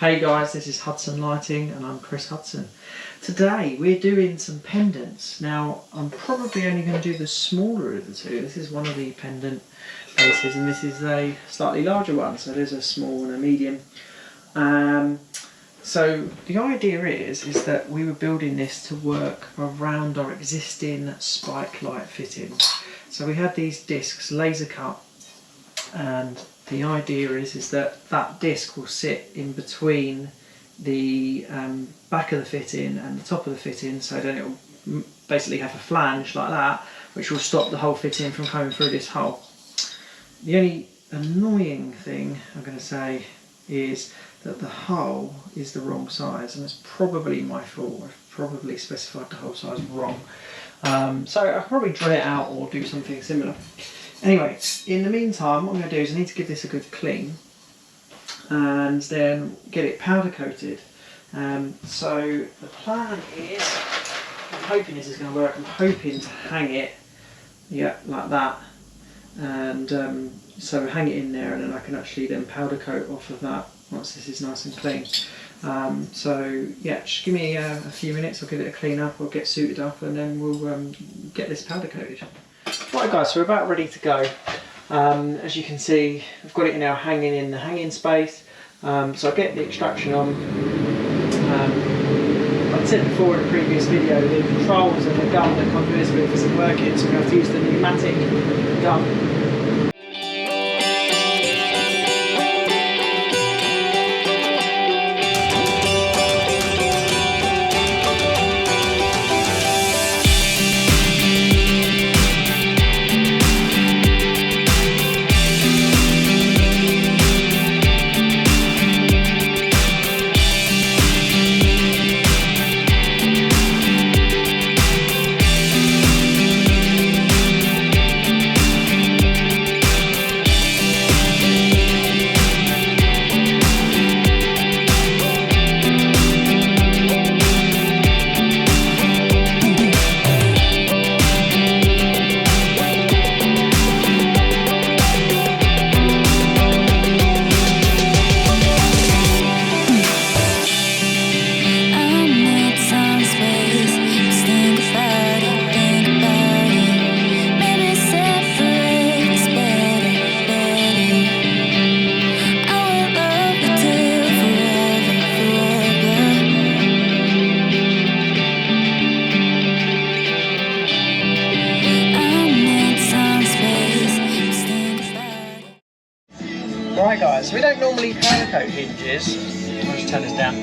Hey guys, this is Hudson Lighting and I'm Chris Hudson. Today we're doing some pendants. Now I'm probably only going to do the smaller of the two. This is one of the pendant bases and this is a slightly larger one. So there's a small and a medium. So the idea is that we were building this to work around our existing spike light fitting. So we had these discs laser cut, and the idea is that that disc will sit in between the back of the fitting and the top of the fitting, so then it will basically have a flange like that, which will stop the whole fitting from coming through this hole. The only annoying thing I'm going to say is that the hole is the wrong size, and it's probably my fault. I've probably specified the hole size wrong. So I could probably drill it out or do something similar. Anyway, in the meantime, what I'm going to do is I need to give this a good clean and then get it powder coated. So the plan is, I'm hoping this is going to work, I'm hoping to hang it, yeah, like that. And so hang it in there, and then I can actually then powder coat off of that once this is nice and clean. So yeah, just give me a few minutes, I'll give it a clean up, I'll get suited up, and then we'll get this powder coated. Right guys, so we're about ready to go. As you can see, I've got it now hanging in the hanging space. So I'll get the extraction on. Like I said before in a previous video, the controls and the gun that come with this bit isn't working, so we have to use the pneumatic gun. Right guys, we don't normally powder coat hinges. I'll just turn this down.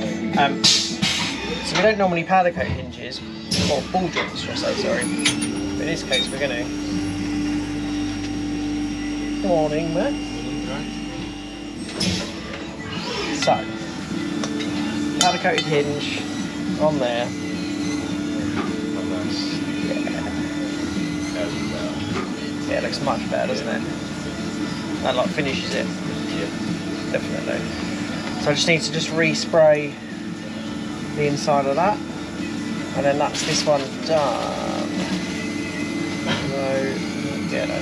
So we don't normally powder coat hinges, or ball joints should I say, sorry. But in this case we're going to. Good morning, Matt. So, powder coated hinge on there. Yeah, it looks much better, doesn't it? That like finishes it. Definitely. So I just need to respray the inside of that, and then that's this one done. So yeah, no.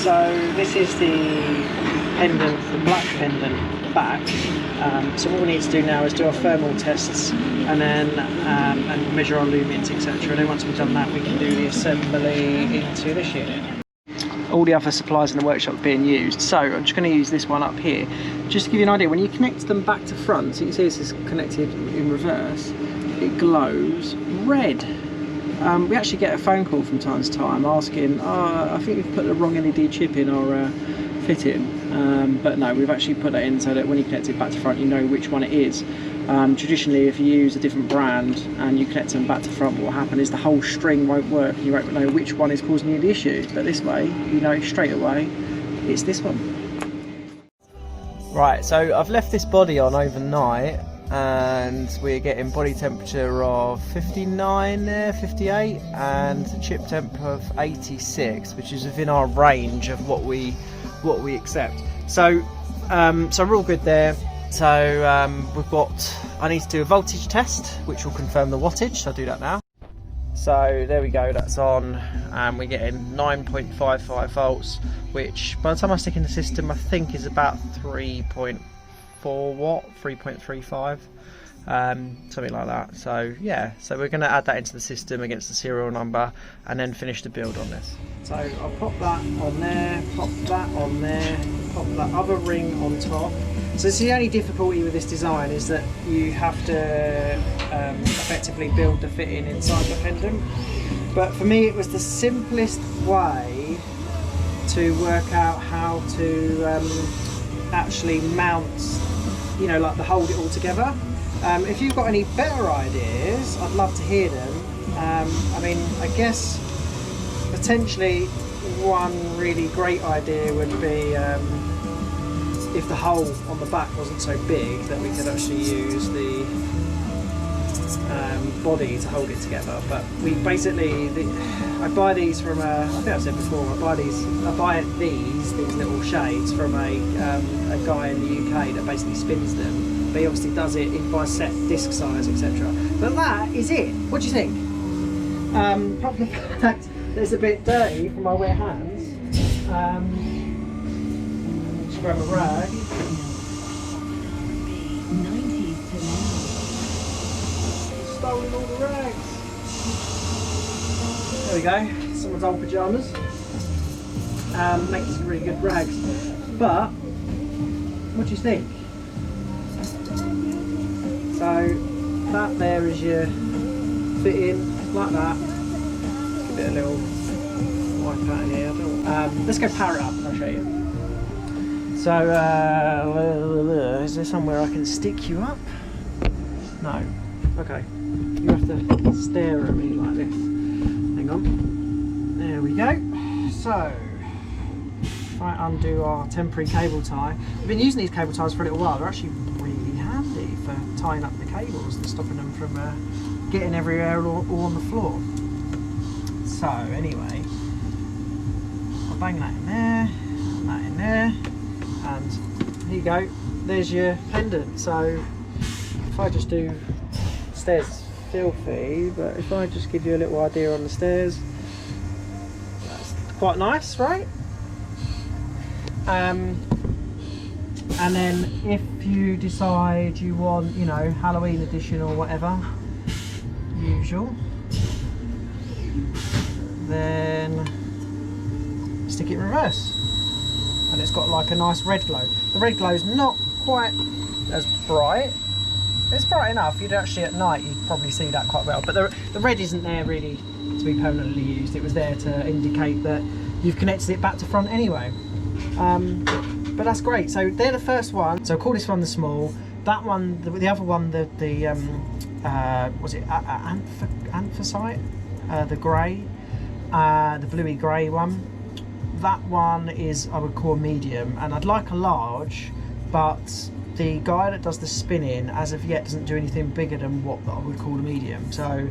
So this is the pendant, the black pendant back. So what we need to do now is do our thermal tests and then and measure our lumens, etc. And then once we've done that, we can do the assembly into this unit. All the other supplies in the workshop are being used. So I'm just going to use this one up here. Just to give you an idea, when you connect them back to front, so you can see this is connected in reverse, it glows red. we actually get a phone call from time to time asking, I think we've put the wrong LED chip in our fitting, but no, we've actually put that in so that when you connect it back to front you know which one it is. Traditionally, if you use a different brand and you connect them back to front, what will happen is the whole string won't work and you won't know which one is causing you the issue. But this way, you know straight away it's this one. Right, so I've left this body on overnight and we're getting body temperature of 59 there, 58, and chip temp of 86, which is within our range of what we accept. So we're all good there. So I need to do a voltage test which will confirm the wattage, so I'll do that now. So there we go, that's on, and we're getting 9.55 volts, which by the time I stick in the system I think is about 3.4 watt, 3.35, something like that. So yeah, so we're going to add that into the system against the serial number and then finish the build on this. So I'll pop that on there, pop that on there, pop that other ring on top. So the only difficulty with this design is that you have to effectively build the fitting inside the pendant. But for me it was the simplest way to work out how to actually mount, you know, like hold it all together. If you've got any better ideas, I'd love to hear them. I mean, I guess potentially one really great idea would be if the hole on the back wasn't so big that we could actually use the body to hold it together. But we basically, I buy these from I think I've said before, I buy these little shades from a guy in the UK that basically spins them. But he obviously does it by set disc size, etc. But that is it. What do you think? Apart from the fact that it's a bit dirty from my wet hands. Just grab a rag. Stolen all the rags. There we go. Someone's old pyjamas. Makes some really good rags. But what do you think? So that there is your fitting, like that. Give it a little wipe out in here. Let's go power it up and I'll show you. So is there somewhere I can stick you up? No. Okay. You have to stare at me like this. Hang on. There we go. So if I undo our temporary cable tie. We've been using these cable ties for a little while. They're actually really handy for tying up the cables and stopping them from getting everywhere or on the floor. So anyway, I'll bang that in there, and that in there, and here you go. There's your pendant. So if I just do stairs, filthy, but if I just give you a little idea on the stairs, that's quite nice, right? And then if you decide you want, you know, Halloween edition or whatever, usual, then stick it in reverse, and it's got like a nice red glow. The red glow is not quite as bright. It's bright enough. You'd actually at night you'd probably see that quite well, but the red isn't there really to be permanently used. It was there to indicate that you've connected it back to front anyway. But that's great. So they're the first one. So I'll call this one the small. That one, the other one, the was it anthracite? The grey, the bluey grey one. That one is, I would call medium, and I'd like a large, but the guy that does the spinning as of yet doesn't do anything bigger than what I would call a medium. So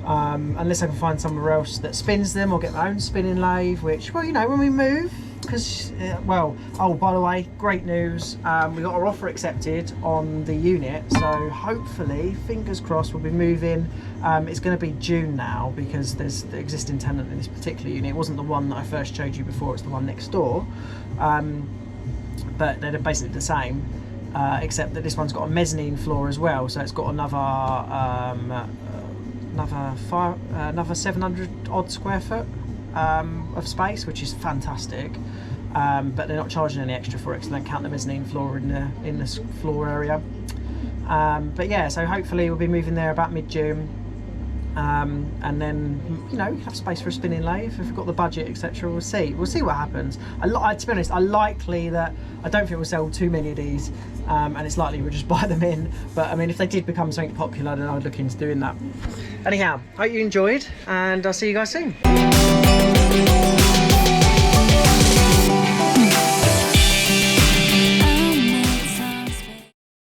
unless I can find somewhere else that spins them or get my own spinning lathe, which, well, you know, when we move, because well, oh, by the way, great news, we got our offer accepted on the unit, so hopefully, fingers crossed, we'll be moving. It's going to be June now because there's the existing tenant in this particular unit. It wasn't the one that I first showed you before, it's the one next door, but they're basically the same, except that this one's got a mezzanine floor as well, so it's got another 700 odd square foot of space, which is fantastic, but they're not charging any extra for it because they don't count the mezzanine floor in the floor area. But yeah, so hopefully we'll be moving there about mid-June. and then, you know, have space for a spinning lathe if we've got the budget, etc. We'll see what happens. To be honest, I likely that I don't think we'll sell too many of these, and it's likely we'll just buy them in. But I mean, if they did become something popular, then I would look into doing that. Anyhow, hope you enjoyed, and I'll see you guys soon.